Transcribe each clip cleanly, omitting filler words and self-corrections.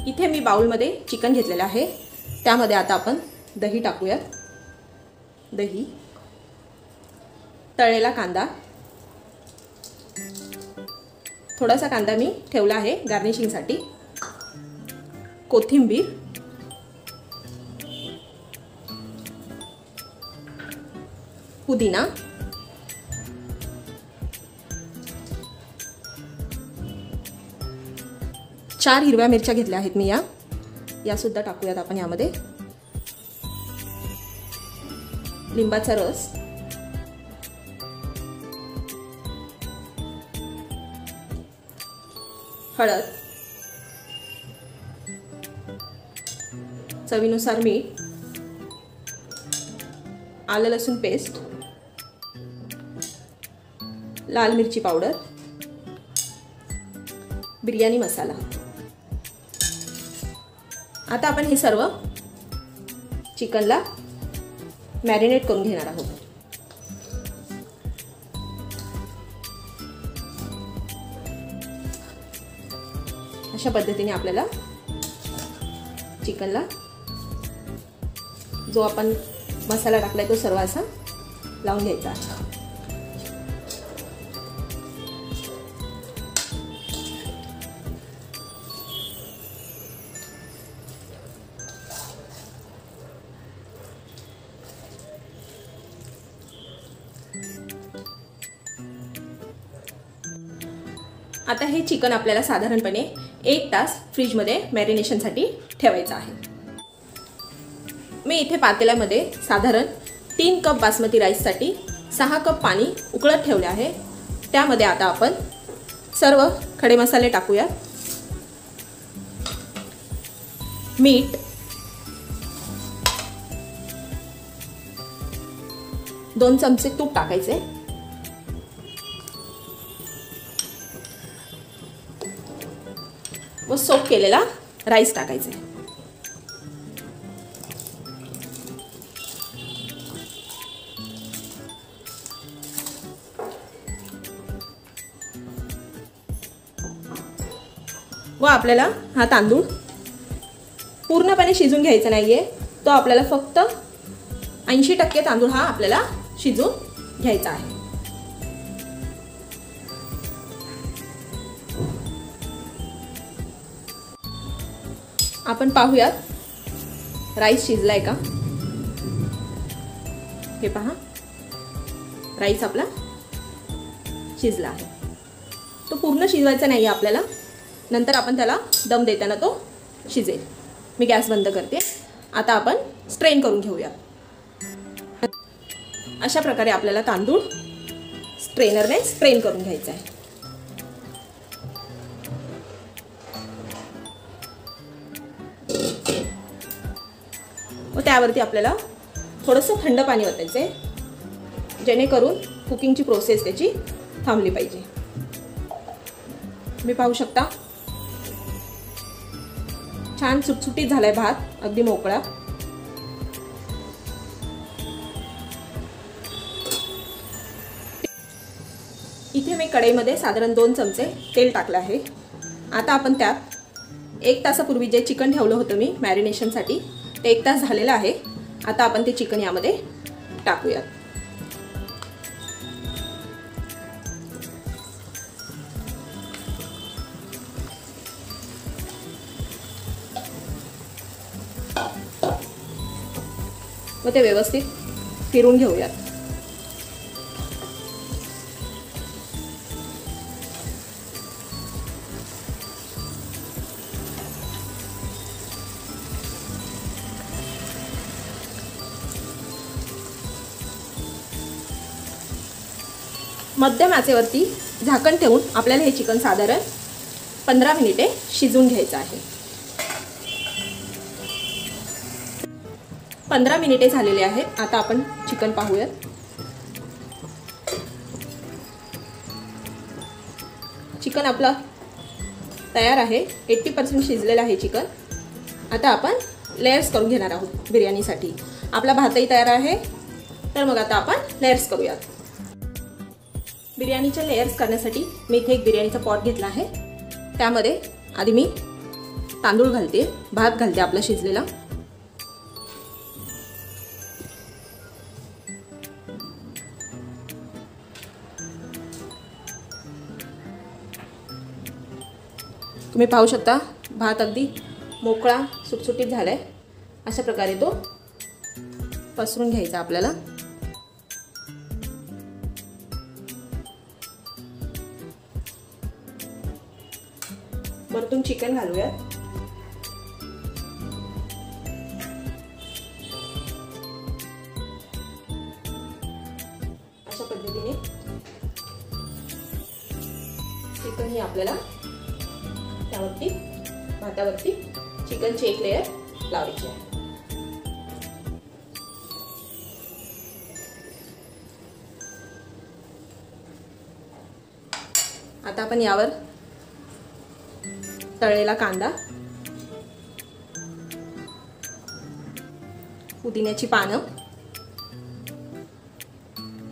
इथे मी बाउलमध्ये चिकन घेतलेलं आहे, त्यामध्ये आता आपण दही टाकूयात. दही, तळलेला कांदा, थोडासा कांदा मी ठेवला आहे गार्निशिंगसाठी, कोथिंबीर, पुदिना, चार हिरव्या मिरच्या घेतल्या आहेत मी, या सुद्धा टाकूयात आपण यामध्ये. लिंबाचा रस, हळद, चवीनुसार मीठ, आलं लसूण पेस्ट, लाल मिरची पावडर, बिर्याणी मसाला. आता आपण हे सर्व चिकनला मॅरिनेट करून घेणार आहोत. अशा पद्धतीने आपल्याला चिकनला जो आपण मसाला टाकलाय तो सर्व असा लावून घ्यायचा आहे. आता हे चिकन आपल्याला साधारणपणे 1 तास फ्रीजमध्ये मॅरिनेशनसाठी ठेवायचं आहे. मी इथे पातेल्यामध्ये साधारण 3 कप बासमती राईससाठी 6 कप पाणी उकळत ठेवले आहे. त्यामध्ये आता आपण सर्व खडे मसाले टाकूया. मीठ, 2 चमचे तूप टाकायचे, व सोक केलेला राईस टाकायचे. व आपल्याला हा तांदूळ पूर्णपणे शिजून घ्यायचा नाहीये, तो आपल्याला फक्त 80% तांदूळ हा आपल्याला शिजून घ्यायचा आहे. आपण पाहूयात राईस शिजलाय का. हे पहा, राईस आपला शिजला आहे. तो पूर्ण शिजवायचा नाही आपल्याला, नंतर आपण त्याला दम देताना तो शिजेल. मी गॅस बंद करते. आता आपण स्ट्रेन करून घेऊया. अशा प्रकारे आपल्याला तांदूळ स्ट्रेनरने स्ट्रेन करून घ्यायचा आहे. व त्यावरती आपल्याला थोडंसं थंड पाणी ओतायचं आहे, जेणेकरून कुकिंगची प्रोसेस त्याची थांबली पाहिजे. मी पाहू शकता छान सुटसुटीत झालाय भात, अगदी मोकळा. इथे मी कढईमध्ये साधारण 2 चमचे तेल टाकलं आहे. आता आपण त्यात 1 तासापूर्वी जे चिकन ठेवलं होतं मी मॅरिनेशनसाठी, ते 1 तास झालेलं आहे. आता आपण ते चिकन यामध्ये टाकूयात. व ते व्यवस्थित फिरून घेऊयात. मध्यम आचेवरती झाकण ठेवून आपल्याला हे चिकन साधारण 15 मिनिटे शिजवून घ्यायचं आहे. 15 मिनिटे झालेले आहेत. आता आपण चिकन पाहूयात. चिकन आपला तयार आहे. 80% शिजलेलं आहे चिकन. आता आपण लेयर्स करून घेणार आहोत बिर्याणीसाठी. आपला भातही तयार आहे, तर मग आता आपण लेयर्स करूयात. बिर्याणीचे लेयर्स करण्यासाठी मी इथे एक बिर्याणीचा पॉट घेतला आहे. त्यामध्ये आधी मी तांदूळ घालते, भात घालते आपला शिजलेला. तुम्ही पाहू शकता भात अगदी मोकळा सुटसुटीत झालाय. अशा प्रकारे तो पसरून घ्यायचा आपल्याला. वरतून चिकन घालूया. अशा पद्धतीने चिकन ही आपल्याला त्यावरती भातावरती चिकनची एक लेयर लावायची आहे. आता आपण यावर तळलेला कांदा, पुदिन्याची पानं,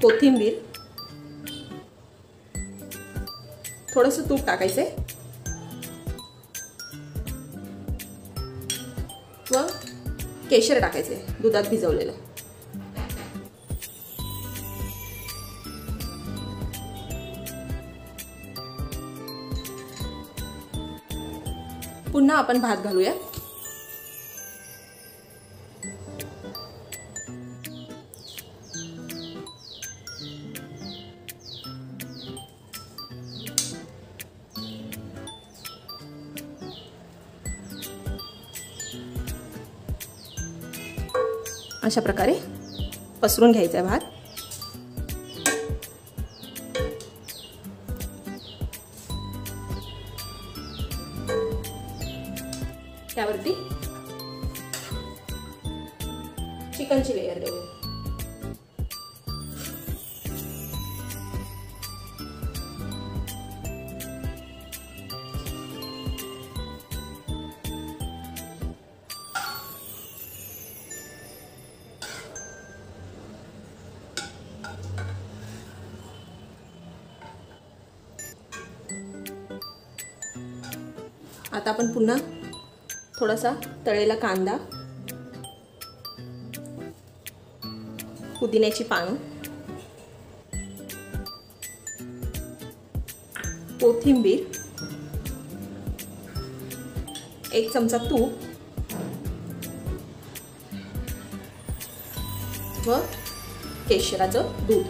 कोथिंबीर, थोडंसं तूप टाकायचंय व केशर टाकायचे दुधात भिजवलेलं. पुन्हा आपण भात घालूया. अशा प्रकारे पसरून घ्यायचा आहे भात. त्यावरती चिकनची लेयर देऊया. आता आपण पुन्हा थोडासा तळलेला कांदा, पुदिन्याची पानं, कोथिंबीर, एक चमचा तूप व केशराचं दूध.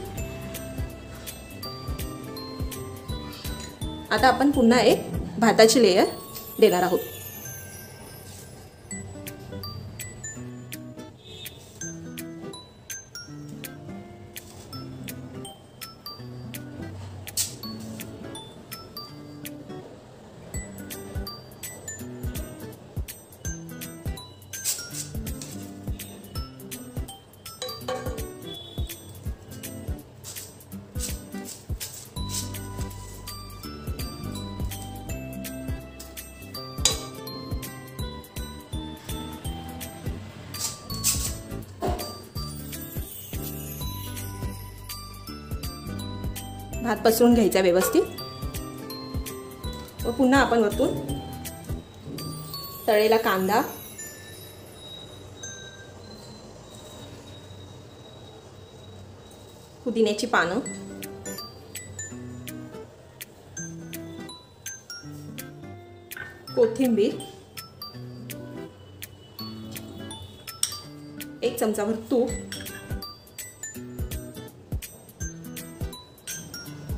आता आपण पुन्हा एक भाताची लेयर देणार आहोत. भात पसरून घ्यायचा व्यवस्थित व पुन्हा आपण वरतून तळलेला कांदा, पुदिन्याची पानं, कोथिंबीर, एक चमचाभर तूप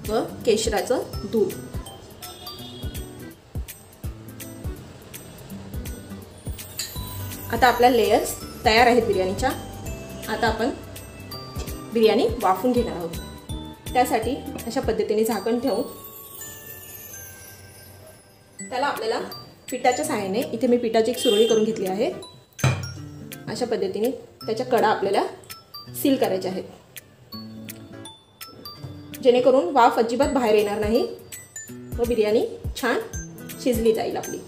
व केशराचं दूध. आता आपल्या लेयर्स तयार आहेत बिर्याणीच्या. आता आपण बिर्याणी वाफून घेणार आहोत. त्यासाठी अशा पद्धतीने झाकण ठेवून त्याला आपल्याला पिठाच्या सहाय्याने, इथे मी पिठाची एक सुरळी करून घेतली आहे, अशा पद्धतीने त्याच्या कडा आपल्याला सील करायच्या आहेत, जेणेकरून वाफ अजिबात बाहेर येणार नाही व बिर्याणी छान शिजली जाईल आपली.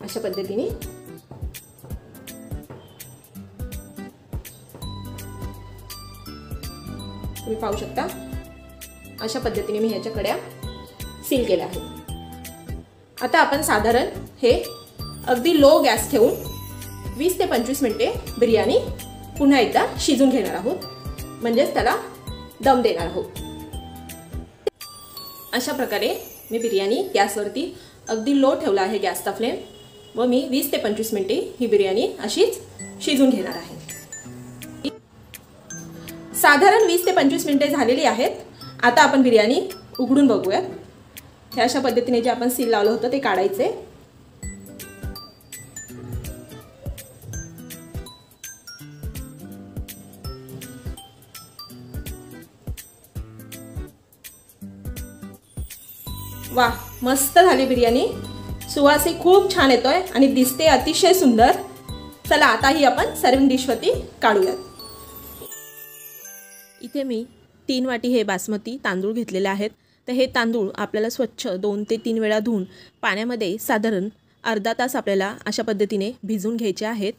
अशा पद्धतीने तुम्ही पाहू शकता. अशा पद्धतीने मी ह्याच्या कड्या सील केल्या आहेत. आता आपण साधारण हे अगदी लो गॅस ठेवून 20 ते 25 मिनिटे बिर्याणी पुन्हा एकदा शिजून घेणार आहोत, म्हणजेच त्याला दम देणार आहोत। अशा प्रकारे मी बिर्याणी गॅसवरती अगदी लो ठेवला आहे गॅसचा फ्लेम, व मी 20 ते 25 मिनिटे ही बिर्याणी अशीच शिजून घेणार आहे। साधारण 20 ते 25 मिनिटे झालेली आहेत। आता आपण बिर्याणी उघडून बघूयात। हे अशा पद्धतीने जे आपण सील लावलं होतं ते काढायचे। वाह, मस्त झाली बिर्याणी। सुवासही खूप छान येतोय आणि दिसते अतिशय सुंदर। चला आता ही आपण सर्विंग डिशवरती काढूयात। इथे मी 3 वाटी हे बासमती तांदूळ घेतलेले आहेत। तर हे तांदूळ आपल्याला स्वच्छ 2 ते 3 वेळा धुवून पाण्यामध्ये साधारण अर्धा तास आपल्याला अशा पद्धतीने भिजवून घ्यायचे आहेत।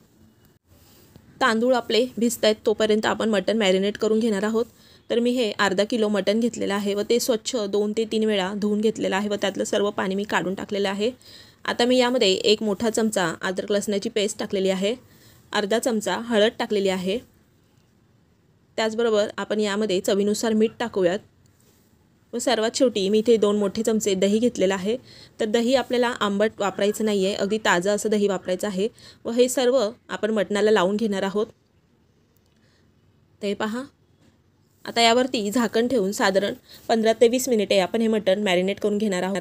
तांदूळ आपले भिजतायत तोपर्यंत आपण मटण मॅरिनेट करून घेणार आहोत। तर मी हे अर्धा किलो मटण घेतलेलं आहे व ते स्वच्छ 2 ते 3 वेळा धुवून घेतलेलं आहे व त्यातलं सर्व पाणी मी काढून टाकलेलं आहे। आता मी यामध्ये 1 मोठा चमचा अद्रक लसणाची पेस्ट टाकलेली आहे, अर्धा चमचा हळद टाकलेली आहे। त्याचबरोबर आपण यामध्ये चवीनुसार मीठ टाकूयात व सर्वात शेवटी मी इथे 2 मोठे चमचे दही घेतलेलं आहे। तर दही आपल्याला आंबट वापरायचं नाही आहे, अगदी ताजं असं दही वापरायचं आहे व हे सर्व आपण मटणाला लावून घेणार आहोत। ते पहा, आता यावरती झाकण ठेवून साधारण 15 ते 20 मिनिटे आपण हे मटण मॅरिनेट करून घेणार आहोत।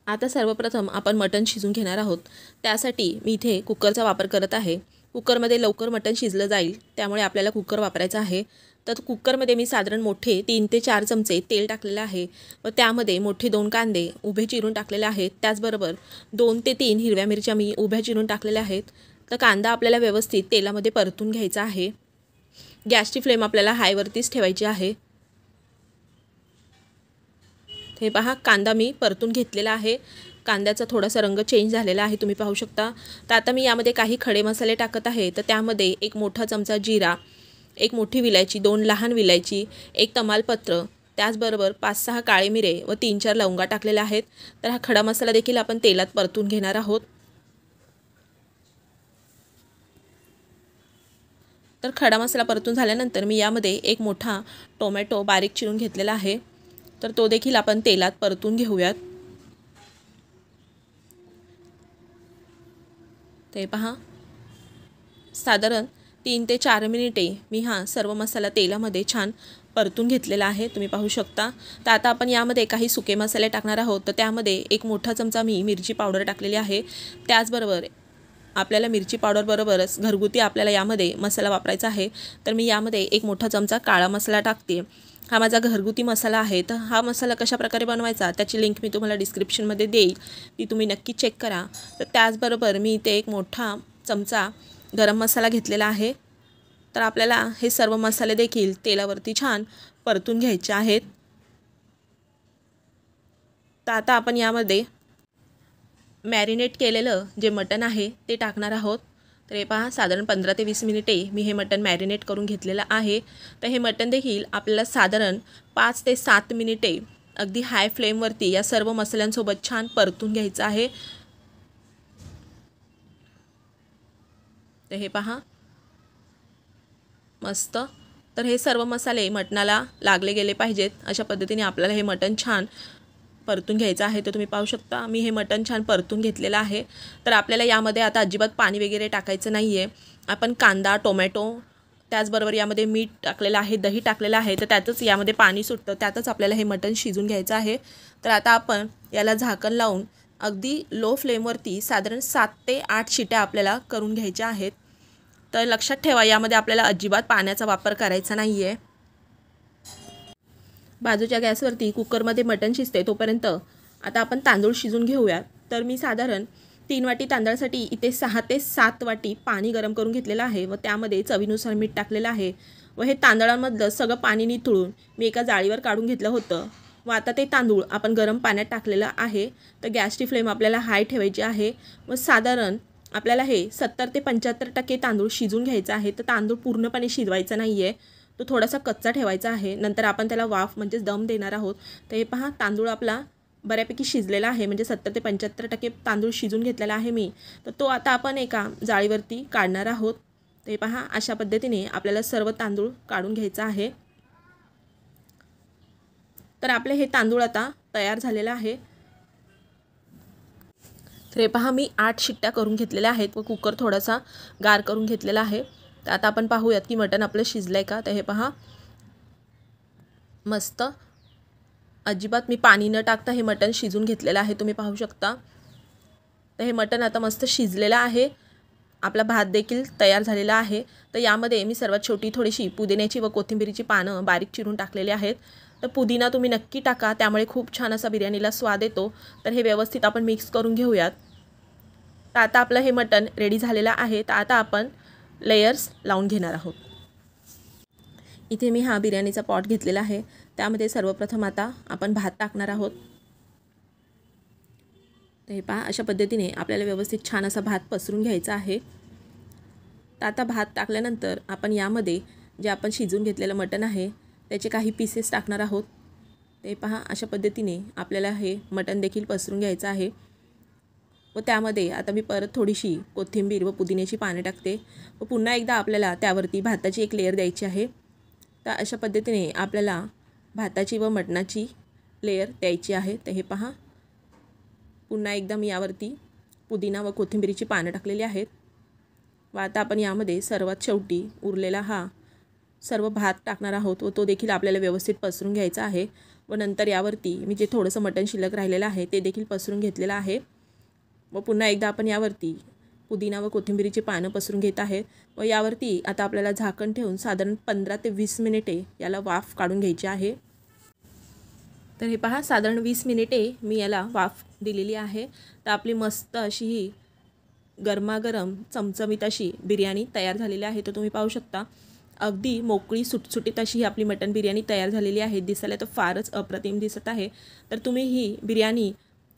आता सर्वप्रथम आपण मटण शिजून घेणार आहोत। त्यासाठी मी इथे कुकरचा वापर करत आहे। कुकरमध्ये लवकर मटण शिजलं जाईल त्यामुळे आपल्याला कुकर वापरायचा आहे। तर कुकरमध्ये मी साधारण मोठे 3 ते 4 चमचे तेल टाकलेलं आहे व त्यामध्ये मोठे 2 कांदे उभे चिरून टाकलेले आहेत। त्याचबरोबर 2 ते 3 हिरव्या मिरच्या मी उभ्या चिरून टाकलेल्या आहेत। तर कांदा आपल्याला व्यवस्थित तेलामध्ये परतून घ्यायचा आहे। गॅसची फ्लेम आपल्याला हायवरतीच ठेवायची आहे। हे पहा, कांदा मी परतून घेतलेला आहे। कांद्याचा थोडासा रंग चेंज झालेला आहे, तुम्ही पाहू शकता। तर आता मी यामध्ये काही खडे मसाले टाकत आहे। तर त्यामध्ये 1 मोठा चमचा जिरा, 1 मोठी विलायची, 2 लहान विलायची, 1 तमालपत्र, त्याचबरोबर 5-6 काळे मिरे व 3-4 लवंगा टाकलेल्या आहेत। तर हा खडा मसाला देखील आपण तेलात परतून घेणार आहोत। तर खडा मसाला परतून झाल्यानंतर मी यामध्ये 1 मोठा टोमॅटो बारीक चिरून घेतलेला आहे। तर तो देखील आपण तेलात परतून घेऊयात। ते पहा, साधारण 3 ते 4 मिनिटे मी हा सर्व मसाला तेलामध्ये छान परतून घेतलेला आहे, तुम्ही पाहू शकता। तर आता आपण यामध्ये काही सुके मसाले टाकणार आहोत। तर त्यामध्ये 1 मोठा चमचा मी मिरची पावडर टाकलेली आहे। त्याचबरोबर आपल्याला मिरची पावडर बरोबरच घरगुती आपल्याला यामध्ये मसाला वापरायचा आहे। तर मी यामध्ये 1 मोठा चमचा काळा मसाला टाकते। हा माझा घरगुती मसाला आहे। तर हा मसाला कशा प्रकारे बनवायचा त्याची लिंक मी तुम्हाला डिस्क्रिप्शनमध्ये देईल, ती तुम्ही नक्की चेक करा। तर त्याचबरोबर मी इथे 1 मोठा चमचा गरम मसाला घेतलेला आहे। तर आपल्याला हे सर्व मसाले देखील तेलावरती छान परतून घ्यायचे आहेत। तर आता आपण यामध्ये मॅरिनेट केलेलं जे मटण आहे ते टाकणार आहोत। तर हे पहा, साधारण 15 ते 20 मिनिटे मी हे मटण मॅरिनेट करून घेतलेलं आहे। तर हे मटण देखील आपल्याला साधारण 5 ते 7 मिनिटे अगदी हाय फ्लेमवरती या सर्व मसाल्यांसोबत छान परतून घ्यायचं आहे। तर हे पहा, मस्त। तर हे सर्व मसाले मटणाला लागले गेले पाहिजेत, अशा पद्धतीने आपल्याला हे मटण छान परतून घ्यायचं आहे। तर तुम्ही पाहू शकता मी हे मटण छान परतून घेतलेलं आहे। तर आपल्याला यामध्ये आता अजिबात पाणी वगैरे टाकायचं नाही आहे। आपण कांदा, टोमॅटो, त्याचबरोबर यामध्ये मीठ टाकलेलं आहे, दही टाकलेलं आहे। तर त्यातच यामध्ये पाणी सुटतं, त्यातच आपल्याला हे मटण शिजून घ्यायचं आहे। तर आता आपण याला झाकण लावून अगदी लो फ्लेमवरती साधारण 7 ते 8 शिट्या आपल्याला करून घ्यायच्या आहेत। तर लक्षात ठेवा, यामध्ये आपल्याला अजिबात पाण्याचा वापर करायचा नाही आहे। बाजूच्या गॅसवरती कुकरमध्ये मटण शिजते तोपर्यंत आता आपण तांदूळ शिजून घेऊया। तर मी साधारण 3 वाटी तांदळासाठी इथे 6 ते 7 वाटी पाणी गरम करून घेतलेलं आहे व त्यामध्ये चवीनुसार मीठ टाकलेलं आहे व हे तांदळामधलं सगळं पाणी निथळून मी एका जाळीवर काढून घेतलं होतं व आता ते तांदूळ आपण गरम पाण्यात टाकलेलं आहे। तर गॅसची फ्लेम आपल्याला हाय ठेवायची आहे व साधारण आपल्याला हे 70 ते 75% तांदूळ शिजून घ्यायचा आहे। तर तांदूळ पूर्णपणे शिजवायचा नाही आहे, तो थोडासा कच्चा ठेवायचा आहे। नंतर आपण त्याला वाफ म्हणजेच दम देणार आहोत। तर हे पहा, तांदूळ आपला बऱ्यापैकी शिजलेला आहे, म्हणजे 70 ते 75% तांदूळ शिजून घेतलेला आहे मी. तर तो आता आपण एका जाळीवरती काढणार आहोत. ते पहा, अशा पद्धतीने आपल्याला सर्व तांदूळ काढून घ्यायचा आहे. तर आपले हे तांदूळ आता तयार झालेले आहे. तर हे पहा, मी 8 शिट्ट्या करून घेतलेल्या आहेत व कुकर थोडासा गार करून घेतलेला आहे. तर आता आपण पाहूयात की मटण आपलं शिजलं आहे का. तर हे पहा, मस्त अजिबात मी पाणी न टाकता हे मटण शिजून घेतलेलं आहे, तुम्ही पाहू शकता. तर हे मटण आता मस्त शिजलेलं आहे. आपला भात देखील तयार झालेला आहे. तर यामध्ये मी सर्वात छोटी थोडीशी पुदिन्याची व कोथिंबीरीची पानं बारीक चिरून टाकलेली आहेत. तर पुदिना तुम्ही नक्की टाका, त्यामुळे खूप छान असा बिर्याणीला स्वाद येतो. तर हे व्यवस्थित आपण मिक्स करून घेऊयात. तर आता आपलं हे मटण रेडी झालेलं आहे. तर आता आपण लेयर्स लावून घेणार आहोत. इथे मी हा बिर्याणीचा पॉट घेतलेला आहे. त्यामध्ये सर्वप्रथम आता आपण भात टाकणार आहोत. तर हे पहा, अशा पद्धतीने आपल्याला व्यवस्थित छान असा भात पसरून घ्यायचा आहे. तर आता भात टाकल्यानंतर आपण यामध्ये जे आपण शिजून घेतलेलं मटण आहे त्याचे काही पीसेस टाकणार आहोत. ते पहा, अशा पद्धतीने आपल्याला हे मटण देखील पसरून घ्यायचं आहे. व त्यामध्ये आता मी परत थोडीशी कोथिंबीर व पुदिन्याची पाने टाकते व पुन्हा एकदा आपल्याला त्यावरती भाताची एक लेयर द्यायची आहे. तर अशा पद्धतीने आपल्याला भाताची व मटणाची लेयर द्यायची आहे. तर हे पहा, पुन्हा एकदा मी यावरती पुदिना व कोथिंबीरीची पानं टाकलेली आहेत. व आता आपण यामध्ये सर्वात शेवटी उरलेला हा सर्व भात टाकणार आहोत व तो देखील आपल्याला व्यवस्थित पसरून घ्यायचा आहे. व नंतर यावरती मी जे थोडंसं मटण शिल्लक राहिलेलं आहे ते देखील पसरून घेतलेलं आहे. व पुन्हा एकदा आपण यावरती पुदिना व कोथिंबीरीची पानं पसरून घेत आहे. व यावरती आता आपल्याला झाकण ठेवून साधारण 15 ते 20 मिनिटे याला वाफ काढून घ्यायची आहे. तर हे पहा, साधारण 20 मिनिटे मी याला वाफ दिलेली आहे. तर आपली मस्त अशी ही गरमागरम चमचमीत अशी बिर्याणी तयार झालेली आहे. तर तुम्ही पाहू शकता, अगदी मोकळी सुटसुटीत अशी ही आपली मटण बिर्याणी तयार झालेली आहे. दिसायला तर फारच अप्रतिम दिसत आहे. तर तुम्ही ही बिर्याणी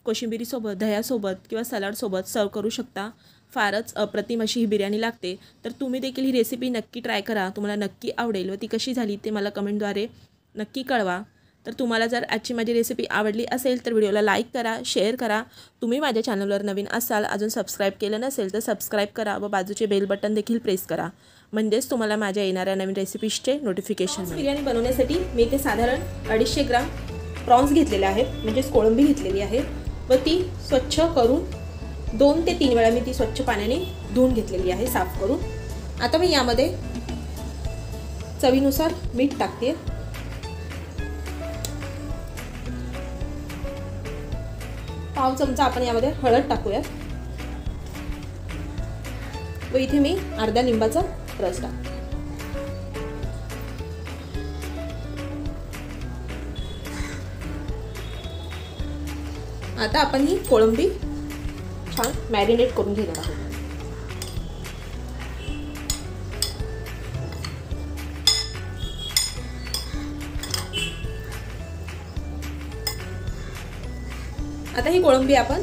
कोशिंबिरीसोबत, दह्यासोबत किंवा सलाडसोबत सर्व करू शकता. फारच अप्रतिम अशी ही बिर्याणी लागते. तर तुम्ही देखील ही रेसिपी नक्की ट्राय करा, तुम्हाला नक्की आवडेल. व ती कशी झाली ते मला कमेंटद्वारे नक्की कळवा. तर तुम्हाला जर आजची माझी रेसिपी आवडली असेल तर व्हिडिओला लाईक करा, शेअर करा. तुम्ही माझ्या चॅनलवर नवीन असाल, अजून सबस्क्राईब केलं नसेल तर सबस्क्राईब करा व बाजूचे बेल बटन देखील प्रेस करा, म्हणजेच तुम्हाला माझ्या येणाऱ्या नवीन रेसिपीजचे नोटिफिकेशन. बिर्याणी बनवण्यासाठी मी इथे साधारण 250 ग्राम प्रॉन्स घेतलेले आहेत, म्हणजेच कोळंबी घेतलेली आहे व ती स्वच्छ करून 2 ते 3 वेळा मी ती स्वच्छ पाण्याने धुवून घेतलेली आहे, साफ करून. आता मी यामध्ये चवीनुसार मीठ टाकते. पाव चमचा आपण यामध्ये हळद टाकूयात व इथे मी अर्धा लिंबाचा रस टाकते. आता आपण ही कोळंबी छान मॅरिनेट करून घेणार आहोत. आता ही कोळंबी आपण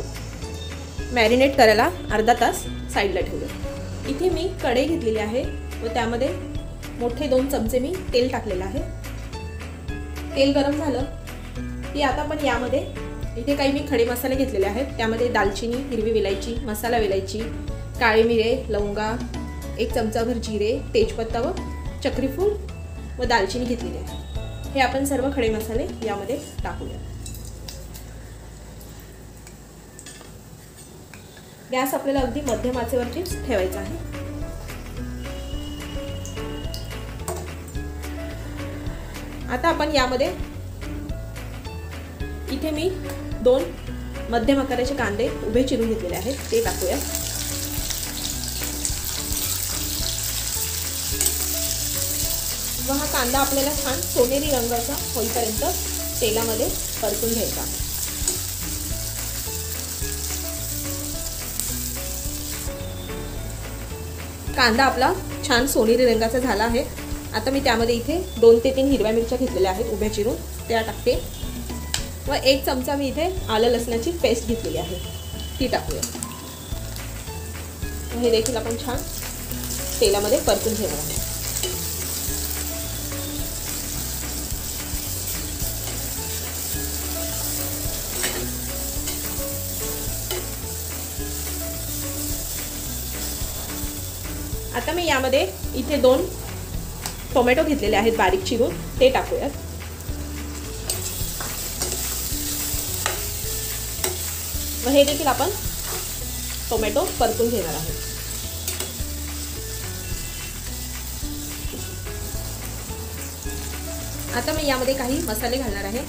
मॅरिनेट करायला अर्धा तास साईडला ठेवूया. इथे मी कढई घेतलेली आहे व त्यामध्ये मोठे 2 चमचे मी तेल टाकलेलं आहे. तेल गरम झालं की आता आपण यामध्ये इथे काही मी खडे मसाले घेतलेले आहेत. त्यामध्ये दालचिनी, हिरवी वेलायची, मसाला वेलायची, काळे मिरे, लवंगा, 1 चमचाभर जिरे, तेजपत्ता व चक्रीफूल व दालचिनी घेतलेली आहे. हे आपण सर्व खडे मसाले यामध्ये टाकूया. गॅस आपल्याला अगदी मध्यम आचेवरती ठेवायचा आहे. आता आपण यामध्ये इथे मी 2 मध्यम आकाराचे कांदे उभे चिरून घेतलेले आहेत, ते टाकूया. व हा कांदा आपल्याला छान सोनेरी रंगाचा होईपर्यंत तेलामध्ये परतून घ्यायचा. कांदा आपला छान सोनेरी रंगाचा झाला आहे. आता मी त्यामध्ये इथे 2 ते 3 हिरव्या मिरच्या घेतलेल्या आहेत उभ्या चिरून, त्या टाकते. व 1 चमचा मी इथे आलं लसणाची पेस्ट घेतलेली आहे, ती टाकूया. हे देखील आपण छान तेलामध्ये परतून घेणार आहोत. आता मी यामध्ये इथे 2 टोमॅटो घेतलेले आहेत बारीक चिरून, ते टाकूयात. व हे देखील आपण टोमॅटो परतून घेणार आहोत. आता मी यामध्ये काही मसाले घालणार आहे.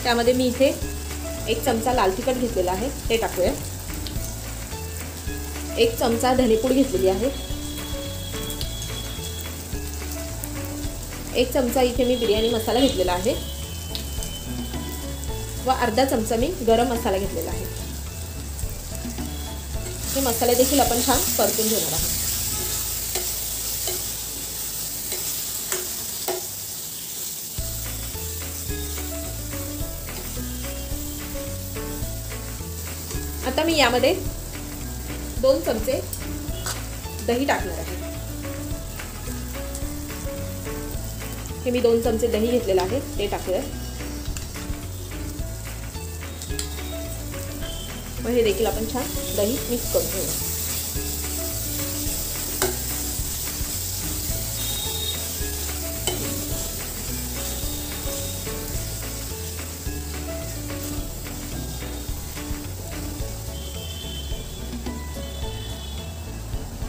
त्यामध्ये मी इथे 1 चमचा लाल तिखट घेतलेला आहे, ते टाकूया. 1 चमचा धनेपूड घेतलेली आहे. 1 चमचा इथे मी बिर्याणी मसाला घेतलेला आहे व अर्धा चमचा मी गरम मसाला घेतलेला आहे. हे मसाले देखील आपण छान परतून घेणार आहोत. आता मी यामध्ये 2 चमचे दही टाकणार आहे. हे मी 2 चमचे दही घेतलेलं आहे, ते टाकूया. व हे देखील आपण छान दही मिक्स करून घेऊया.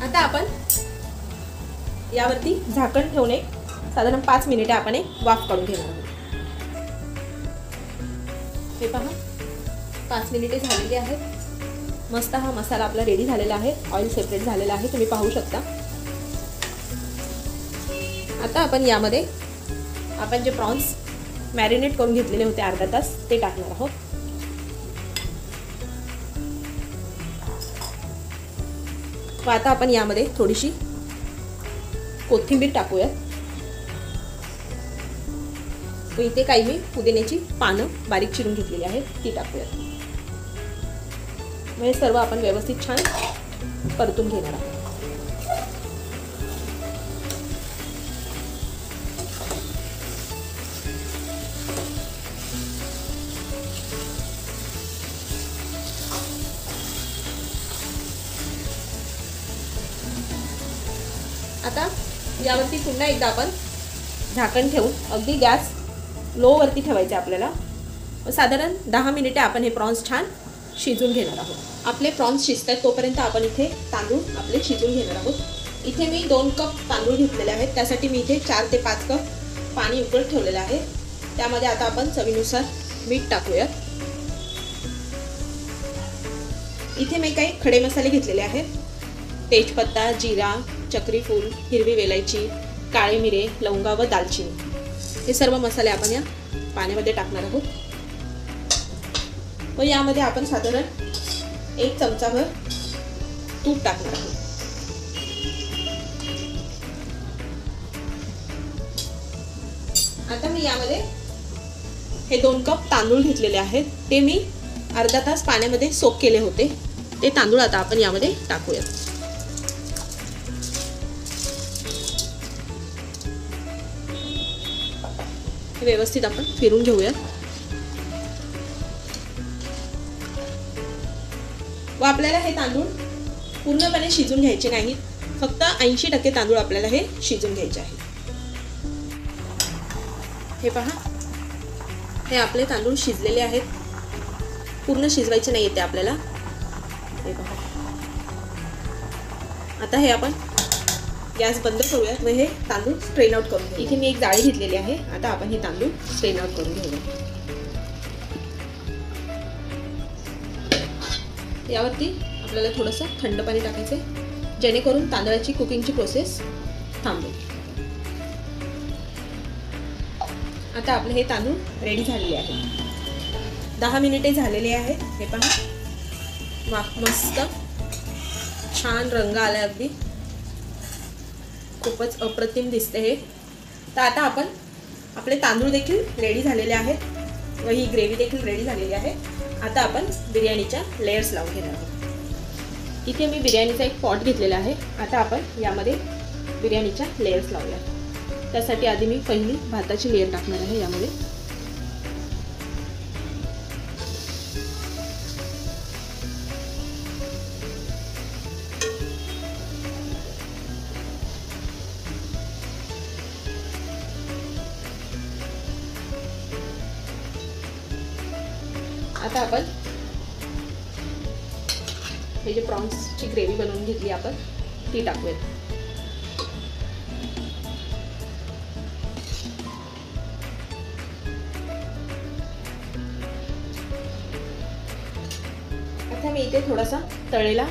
आता आपण यावरती झाकण ठेवून साधारण 5 मिनिटे आपण वाफ काढून घेणार आहोत. हे पहा 5 मिनिटे झालेली आहेत. मस्त हा मसाला आपला रेडी झालेला आहे. ऑइल सेपरेट झालेला आहे, तुम्ही पाहू शकता. आता आपण यामध्ये आपण जे प्रॉन्स मॅरिनेट करून घेतलेले होते अर्धा तास, ते टाकणार आहोत. व आता आपण यामध्ये थोडीशी कोथिंबीर टाकूया. व इथे काही मी पुदिन्याची पानं बारीक चिरून घेतलेली आहेत, ती टाकूया. हे सर्व आपण व्यवस्थित छान परतून घेणार आहोत. आता यावरती पुन्हा एकदा आपण झाकण ठेवून अगदी गॅस लो वरती ठेवायचे आपल्याला. साधारण 10 मिनिटे आपण हे प्रॉन्स छान शिजून घेणार आहोत. आपले प्रॉन्स शिजतात तोपर्यंत आपण इथे तांदूळ आपले शिजून घेणार आहोत. इथे मी 2 कप तांदूळ घेतलेले आहेत. त्यासाठी मी इथे 4 ते 5 कप पाणी उकळत ठेवलेलं आहे. त्यामध्ये आता आपण चवीनुसार मीठ टाकूया. इथे मी काही खडे मसाले घेतलेले आहेत. तेजपत्ता, जिरा, चक्री फूल, हिरवी वेलायची, काळे मिरे, लवंगा व दालचिनी, हे सर्व मसाले आपण या पाण्यामध्ये टाकणार आहोत. व यामध्ये आपण साधारण 1 चमचाभर तूप टाकणार आहोत. आता मी यामध्ये हे 2 कप तांदूळ घेतलेले आहेत. ते मी अर्धा तास पाण्यामध्ये सोक केले होते. ते तांदूळ आता आपण यामध्ये टाकूया. व्यवस्थित आपण फिरून घेऊया. व आपल्याला हे तांदूळ पूर्णपणे शिजून घ्यायचे नाहीत. फक्त 80% तांदूळ आपल्याला हे शिजून घ्यायचे आहे. हे पहा, हे आपले तांदूळ शिजलेले आहेत. पूर्ण शिजवायचे नाही ते आपल्याला. हे पहा. आता हे आपण गॅस बंद करूया व हे तांदूळ स्ट्रेन आउट करून घेऊ. इथे मी एक जाळी घेतलेली आहे. आता आपण हे तांदूळ स्ट्रेन आउट करून घेऊया. यावरती आपल्याला थोडंसं थंड पाणी टाकायचं आहे, जेणेकरून तांदळाची कुकिंगची प्रोसेस थांबेल. आता आपले हे तांदूळ रेडी झालेले आहेत. 10 मिनिटे झालेले आहेत. हे पहा, वाह, मस्त छान रंग आला. अगदी खूपच अप्रतिम दिसते हे. तर आता आपण आपले तांदूळ देखील रेडी झालेले आहेत व ही ग्रेव्ही देखील रेडी झालेली आहे. आता आपण बिर्याणीच्या लेयर्स लावून घेणार आहोत. इथे मी बिर्याणीचा एक पॉट घेतलेला आहे. आता आपण यामध्ये बिर्याणीच्या लेयर्स लावूया. त्यासाठी आधी मी पहिली भाताची लेयर टाकणार आहे यामध्ये. आता आपण हे जे प्रॉन्सची ग्रेव्ही बनवून घेतली आपण ती टाकूयात. आता मी इथे थोडासा तळलेला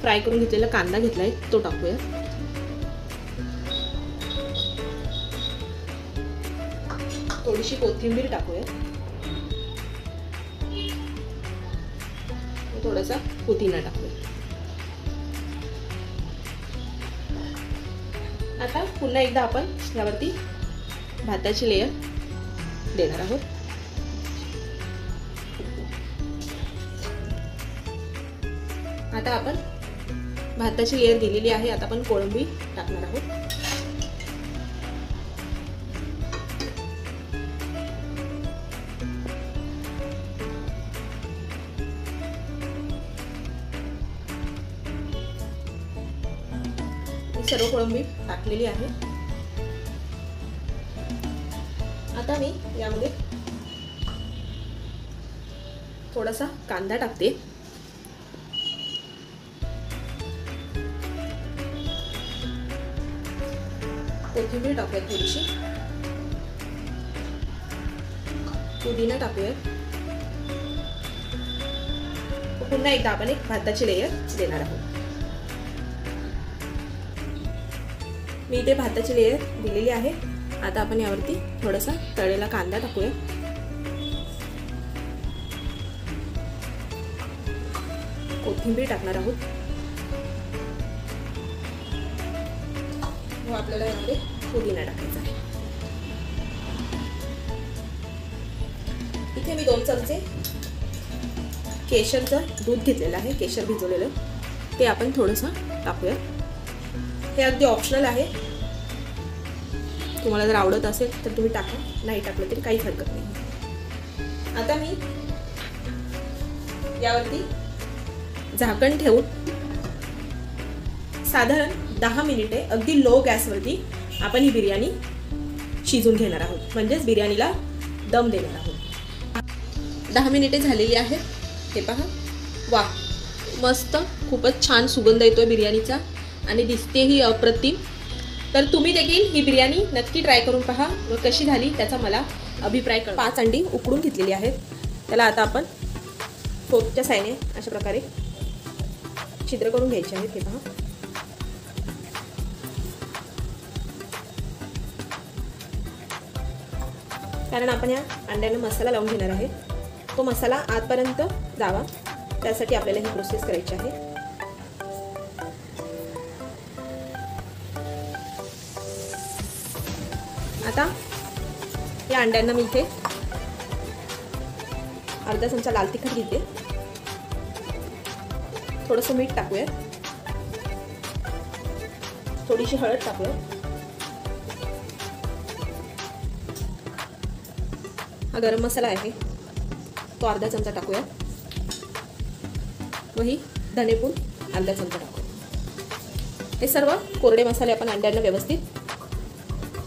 फ्राय करून घेतलेला कांदा घेतलाय तो टाकूया. थोडीशी कोथिंबीर टाकूया. थोडासा पुदिना टाकूया. आता पुन्हा एकदा आपण यावरती भाताची लेयर देणार आहोत. आता आपण भाताची लेयर दिलेली आहे. आता आपण कोळंबी टाकणार आहोत. सर्व कोळंबी टाकलेली आहे. आता मी यामध्ये थोडासा कांदा टाकते. कोथिंबीर टाकूयात, थोडीशी पुदिना टाकूयात. पुन्हा एकदा आपण एक भाताची लेयर देणार आहोत. मी इथे भाताची लेयर दिलेली आहे. आता आपण यावरती थोडासा तळलेला कांदा टाकूया. कोथिंबीर टाकणार आहोत. व आपल्याला यामध्ये पुदिना टाकायचा आहे. इथे मी 2 चमचे केशरचं दूध घेतलेलं आहे. केशर भिजवलेलं ते आपण थोडंसं टाकूया. हे अगदी ऑप्शनल आहे. तुम्हाला जर आवडत असेल तर तुम्ही टाका, नाही टाकलं तरी काही हरकत नाही. आता मी यावरती झाकण ठेवून साधारण 10 मिनिटे अगदी लो गॅसवरती आपण ही बिर्याणी शिजून घेणार आहोत. म्हणजेच बिर्याणीला दम देणार आहोत. 10 मिनिटे झालेली आहेत. हे पहा, वा मस्त, खूपच छान सुगंध येतोय बिर्याणीचा आणि दिसतेही अप्रतिम. तर तुम्ही देखील ही बिर्याणी नक्की ट्राय करून पहा व कशी झाली त्याचा मला अभिप्राय कळवा. 5 अंडी उकडून घेतलेली आहेत. त्याला आता आपण फोर्कच्या साहाय्याने अशा प्रकारे छिद्र करून घ्यायचे आहेत. हे पहा, कारण आपण या अंड्यांना मसाला लावून घेणार आहे. तो मसाला आतपर्यंत जावा त्यासाठी आपल्याला ही प्रोसेस करायची आहे. आता या अंड्यांना मी इथे अर्धा चमचा लाल तिखट घेते. थोडंसं मीठ टाकूया. थोडीशी हळद टाकूया. हा गरम मसाला आहे तो अर्धा चमचा टाकूया. वही धनेपूड अर्धा चमचा टाकूया. हे सर्व कोरडे मसाले आपण अंड्यांना व्यवस्थित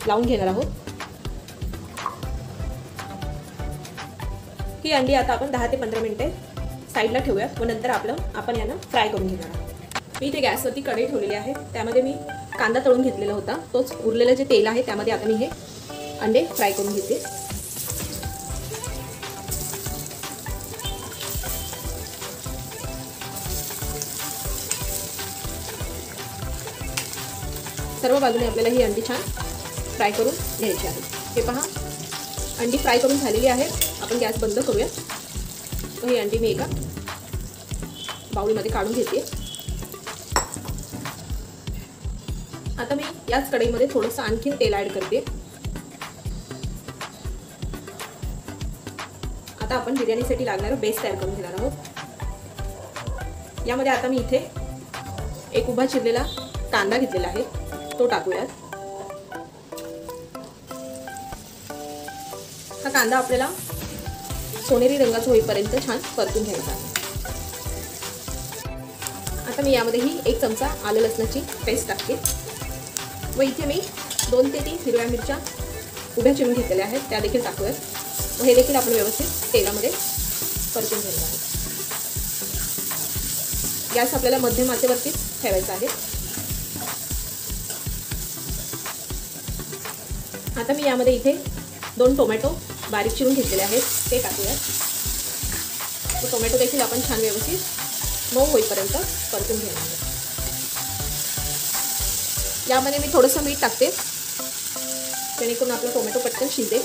लावून घेणार आहोत. ही अंडी आता आपण 10 ते 15 मिनिटे साईडला ठेवूया व नंतर आपण यांना फ्राय करून घेणार आहोत. मी इथे गॅसवरती कढई ठेवलेली आहे. त्यामध्ये मी कांदा तळून घेतलेला होता. तोच उरलेलं जे तेल आहे त्यामध्ये आता मी हे अंडे फ्राय करून घेते. सर्व बाजूने आपल्याला ही अंडी छान फ्राय करून घ्यायची आहे. हे पहा, अंडी फ्राय करून झालेली आहे. आपण गॅस बंद करूया. ही अंडी मी एका बाउलमध्ये काढून घेते. आता मी याच कढईमध्ये थोडंसं आणखीन तेल ॲड करते. आता आपण बिर्याणीसाठी लागणारं बेस तयार करून घेणार आहोत. यामध्ये आता मी इथे एक उभा चिरलेला कांदा घेतलेला आहे तो टाकूयात. हा कांदा आपल्याला सोनेरी रंगाचा होईपर्यंत छान परतून घ्यायचा आहे. आता मी यामध्ये ही 1 चमचा आलं लसणाची पेस्ट टाकते व इथे मी 2 ते 3 हिरव्या मिरच्या उभ्या चिरून घेतलेल्या आहेत त्या देखील टाकूयात. व हे देखील आपण व्यवस्थित तेलामध्ये परतून घ्यायचं आहे. गॅस आपल्याला मध्यम आचेवरती ठेवायचा आहे. आता मी यामध्ये इथे 2 टोमॅटो बारीक चिरून घेतलेले आहेत, ते टाकूयात. तो टोमॅटो देखील आपण छान व्यवस्थित मऊ होईपर्यंत परतून घेणार आहे. यामध्ये मी थोडंसं मीठ टाकते, जेणेकरून आपला टोमॅटो पटकन शिजेल.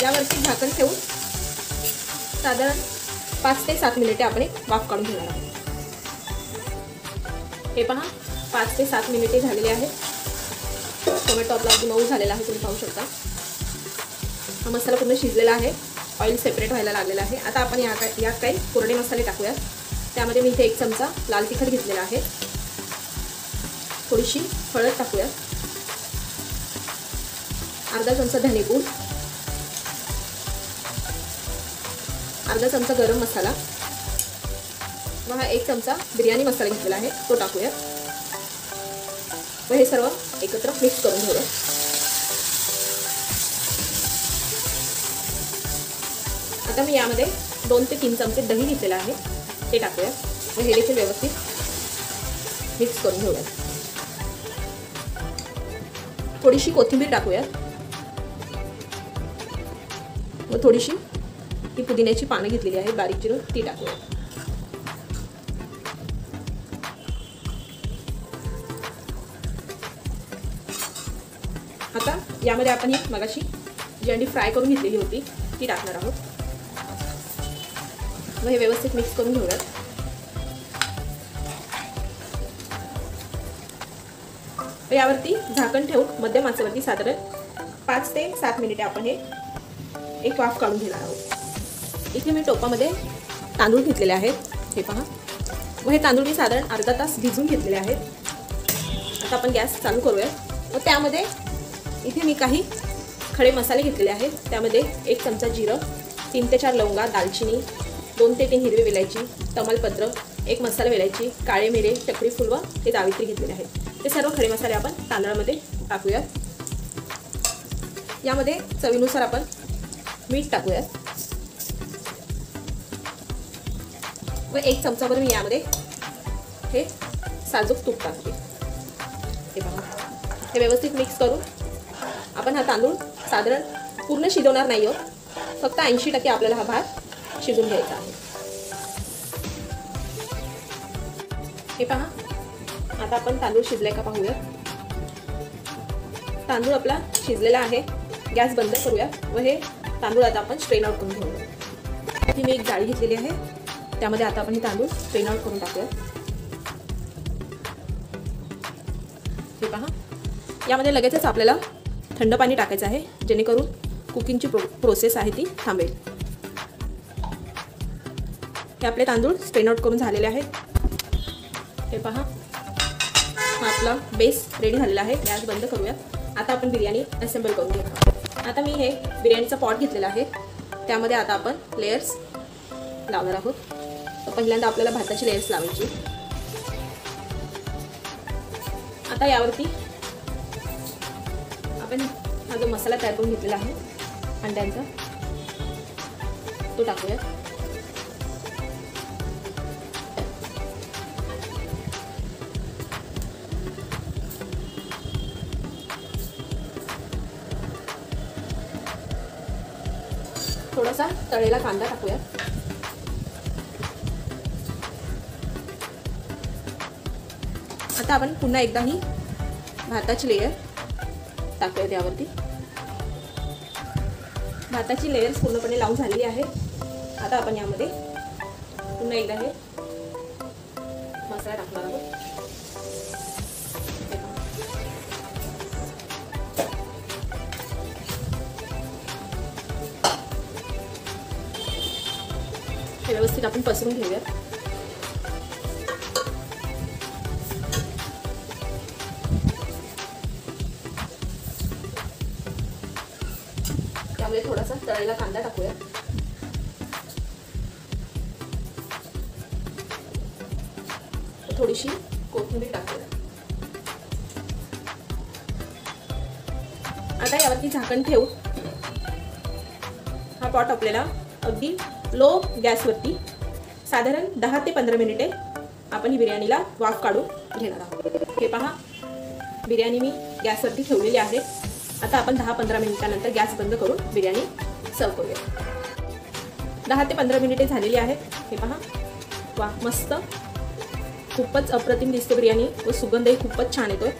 यावरती झाकण ठेवून साधारण 5 ते 7 मिनिटे आपण एक वाफ काढून घेणार आहोत. हे पहा 5 ते 7 मिनिटे झालेले आहेत. टोमॅटो आपला अगदी मऊ झालेला आहे, तुम्ही पाहू शकता. हा मसाला पूर्ण शिजलेला आहे, ऑइल सेपरेट व्हायला लागलेला आहे. आता आपण यात काही कोरडे मसाले टाकूयात. त्यामध्ये मी इथे 1 चमचा लाल तिखट घेतलेला आहे, थोडीशी हळद टाकूयात, अर्धा चमचा धनेपूड, अर्धा चमचा गरम मसाला व हा 1 चमचा बिर्याणी मसाला घेतलेला आहे, तो टाकूयात व हे सर्व एकत्र मिक्स करून घेऊया. आता मी यामध्ये 2 ते 3 चमचे दही घेतलेले आहे, ते टाकूयात व हे देखील व्यवस्थित मिक्स करून घेऊयात. थोडीशी कोथिंबीर टाकूयात व थोडीशी ही पुदिन्याची पानं घेतलेली आहेत बारीक चिरून, ती टाकूयात. आता यामध्ये आपण ही मगाशी जी अंडी फ्राय करून घेतलेली होती ती टाकणार आहोत व हे व्यवस्थित मिक्स करून घेऊयात. यावरती झाकण ठेवून मध्यम आचेवरती साधारण 5 ते 7 मिनिटे आपण हे एक वाफ काढून घेणार आहोत. इथे मी टोपामध्ये तांदूळ घेतलेले आहेत, हे पहा, व हे तांदूळ मी साधारण अर्धा तास भिजवून घेतलेले आहेत. आता आपण गॅस चालू करूयात व त्यामध्ये इथे मी काही खडे मसाले घेतलेले आहेत. त्यामध्ये 1 चमचा जिरं, 3 ते 4 लवंगा, दालचिनी, 2 ते 3 हिरवी वेलायची, तमालपत्र, 1 मसाला वेलायची, काळे मिरे, चक्री फूल व हे जावित्री घेतलेले आहेत. ते सर्व खडे मसाले आपण तांदळामध्ये टाकूयात. यामध्ये चवीनुसार आपण मीठ टाकूयात व 1 चमचाभर मी यामध्ये हे साजूक तूप टाकते. हे बघा, हे व्यवस्थित मिक्स करून आपण हा तांदूळ साधारण पूर्ण शिजवणार नाही आहोत, फक्त 80% आपल्याला हा भात शिजून घ्यायचा आहे. हे पहा, आता आपण तांदूळ शिजलाय का पाहूया. तांदूळ आपला शिजलेला आहे. गॅस बंद करूया व हे तांदूळ आता आपण स्ट्रेन आउट करून घेऊया. इथे मी एक जाळी घेतलेली आहे, त्यामध्ये आता आपण हे तांदूळ स्ट्रेन आउट करून टाकूया. हे पहा, यामध्ये लगेचच आपल्याला थंड पाणी टाकायचं आहे, जेणेकरून कुकिंगची प्रोसेस आहे ती थांबेल. हे आपले तांदूळ स्ट्रेन आउट करून झालेले आहेत. हे पहा, हा आपला बेस रेडी झालेला आहे. गॅस बंद करूया. आता आपण बिर्याणी असेंबल करून घेऊ. आता मी हे बिर्याणीचा पॉट घेतलेला आहे, त्यामध्ये आता आपण लेयर्स लावणार आहोत. तर पहिल्यांदा आपल्याला भाताची लेयर्स लावायची. आता यावरती आपण हा जो मसाला तयार करून घेतलेला आहे अंड्यांचा, तो टाकूया. थोडासा तळलेला कांदा टाकूया. आता आपण पुन्हा एकदा ही भाताची लेयर टाकूया त्यावरती. भाताची लेयर पूर्णपणे लावून झालेली आहे. आता आपण यामध्ये पुन्हा एकदा हे मसाला टाकणार आहोत. हे व्यवस्थित आपण पसरून घेऊया. त्यामध्ये थोडासा तळलेला कांदा टाकूया. थोडीशी कोथिंबीर टाकूया. आता यावरती झाकण ठेवू हा पॉट आपल्याला अगदी लो गॅसवरती साधारण 10 ते 15 मिनिटे आपण ही बिर्याणीला वाफ काढून घेणार आहोत। हे पहा, बिर्याणी मी गॅसवरती ठेवलेली आहे। आता आपण 10-15 मिनिटांनंतर गॅस बंद करून बिर्याणी सर्व करूया। 10 ते 15 मिनिटे झालेली आहेत। हे पहा, वा मस्त, खूपच अप्रतिम दिसते बिर्याणी व सुगंधही खूपच छान येतोय।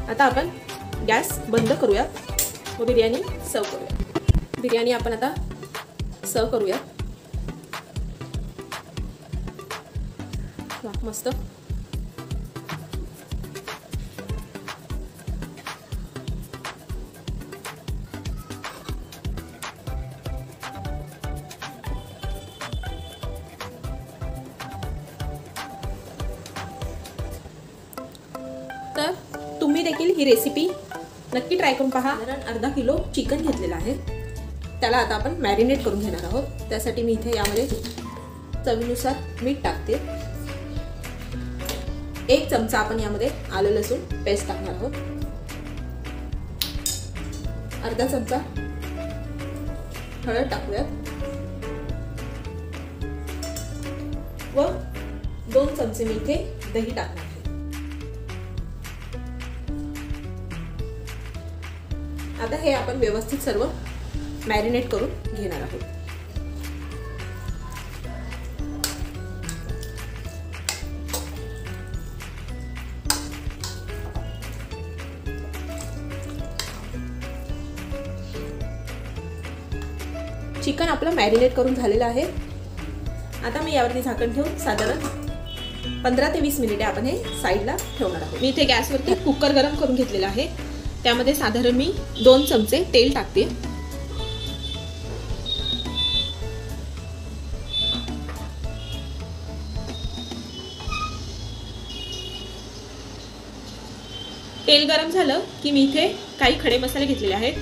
आता आपण गॅस बंद करूया व बिर्याणी सर्व करूया। बिर्याणी आपण आता सर्व करूया। वा मस्त, तर तुम्ही देखील ही रेसिपी नक्की ट्राय करून पहा। साधारण अर्धा किलो चिकन घेतलेलं आहे, त्याला आता आपण मॅरिनेट करून घेणार आहोत। त्यासाठी मी इथे यामध्ये चवीनुसार मीठ टाकते। 1 चमचा आपण यामध्ये आलं लसूण पेस्ट टाकणार आहोत। अर्धा चमचा हळद टाकूयात व 2 चमचे मी इथे दही टाकणार आहे। आता हे आपण व्यवस्थित सर्व मॅरिनेट करून घेणार आहोत। चिकन आपलं मॅरिनेट करून झालेलं आहे। आता मी यावरती झाकण ठेवून साधारण 15 ते 20 मिनिटे आपण हे साईडला ठेवणार आहोत। मी इथे गॅसवरती कुकर गरम करून घेतलेला आहे, त्यामध्ये साधारण मी 2 चमचे तेल टाकते। तेल गरम झालं की मी इथे काही खडे मसाले घेतलेले आहेत।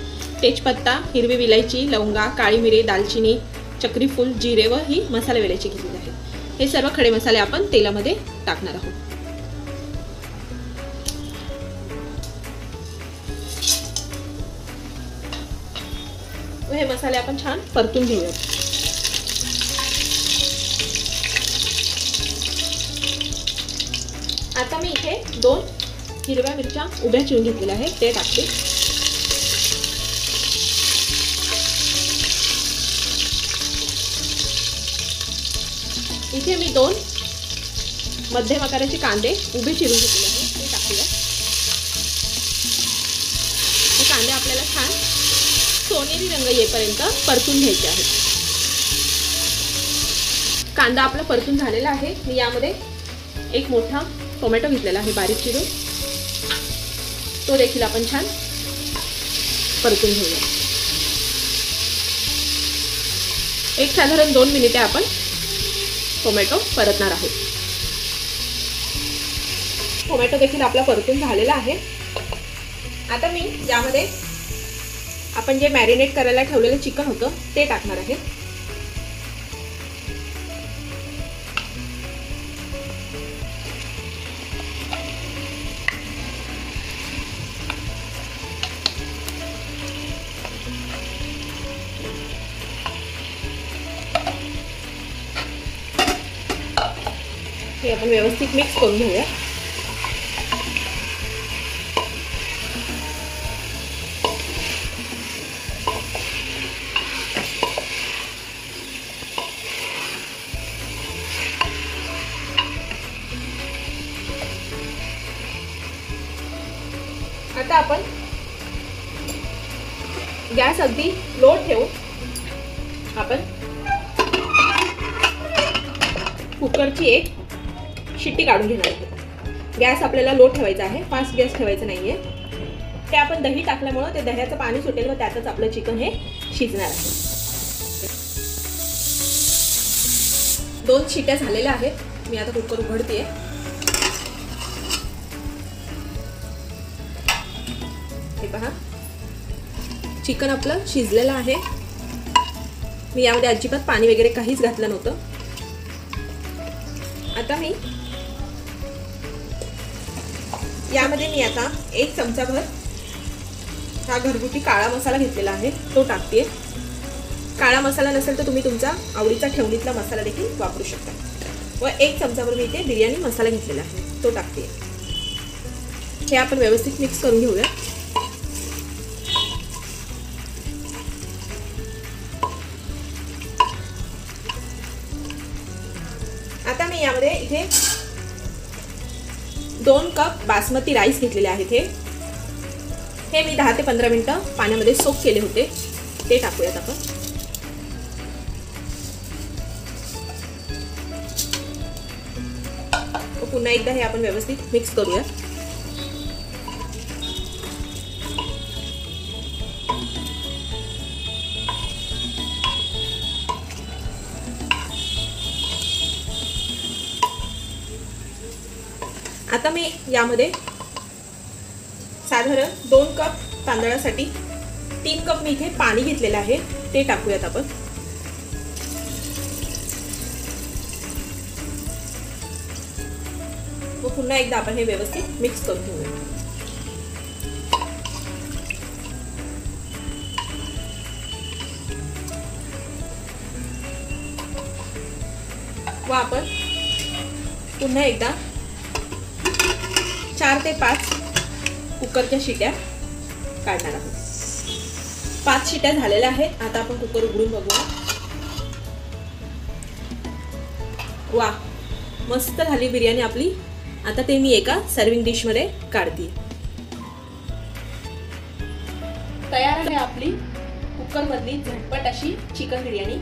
तेजपत्ता, हिरवी विलायची, लवंगा, काळी मिरी, दालचिनी, चक्रीफूल, जिरे व ही मसाला वेलायची घेतलेली आहे। हे सर्व खडे मसाले आपण तेलामध्ये टाकणार आहोत व हे मसाले आपण छान परतून घेऊयात। आता मी इथे 2 हिरव्या मिरच्या उभ्या चिरून घेतलेल्या आहेत, ते टाकते। इथे मी 2 मध्यम आकाराचे कांदे उभे चिरून घेतलेले आहेत, ते टाकूया। हे कांदे आपल्याला छान सोनेरी रंग येईपर्यंत परतून घ्यायचे आहेत। कांदा आपला परतून झालेला आहे। मी यामध्ये 1 मोठा टोमॅटो घेतलेला आहे बारीक चिरून, तो देखील आपण छान परतून घेऊया। एक साधारण 2 मिनिटे आपण टोमॅटो परतणार आहोत। टोमॅटो देखील आपला परतून झालेला आहे। आता मी यामध्ये आपण जे मॅरिनेट करायला ठेवलेलं चिकन होतं ते टाकणार आहे। हे आपण व्यवस्थित मिक्स करून घेऊया। आता आपण गॅस अगदी लो ठेवून आपण कुकरची एक शिट्टी काढून घेणार आहोत। गॅस आपल्याला लो ठेवायचा आहे, फास्ट गॅस ठेवायचा नाहीये। ते आपण दही टाकल्यामुळे ते दह्याचं पाणी सुटेल व त्यातच आपलं चिकन हे शिजणार आहे। 2 शिट्ट्या झालेल्या आहेत। मी आता कुकर उघडते। हे पहा, चिकन आपलं शिजलेलं आहे। मी यामध्ये अजिबात पाणी वगैरे काहीच घातलं नव्हतं। आता मी यामध्ये आता 1 चमचाभर हा घरगुती काळा मसाला घेतलेला आहे तो टाकते. काळा मसाला नसेल तर तुम्ही तुमचा आवडीचा ठेवणीतला मसाला देखील वापरू शकता. व 1 चमचाभर मी इथे बिर्याणी मसाला घेतलेला आहे तो टाकते. हे आपण व्यवस्थित मिक्स करून घेऊया. आता मी यामध्ये इथे 2 कप बासमती राईस घेतलेले आहेत. हे मी 10 ते 15 मिनिटं पाण्यामध्ये सोक केले होते ते टाकूयात आपण. पुन्हा एकदा हे आपण व्यवस्थित मिक्स करूया. आता मी यामध्ये साधारण 2 कप तांदळासाठी 3 कप मी इथे पाणी घेतलेलं आहे ते टाकूयात आपण. व पुन्हा एकदा आपण हे व्यवस्थित मिक्स करून घेऊया. व आपण पुन्हा एकदा 4 ते 5 कुकरच्या शिट्या काढणार आहोत. 5 शिट्या झालेल्या आहेत. आता आपण कुकर उघडून बघूया. वा, मस्त झाली बिर्याणी आपली. आता ते मी एका सर्विंग डिश मध्ये काढते. तयार आहे आपली कुकर मधली झटपट अशी चिकन बिर्याणी.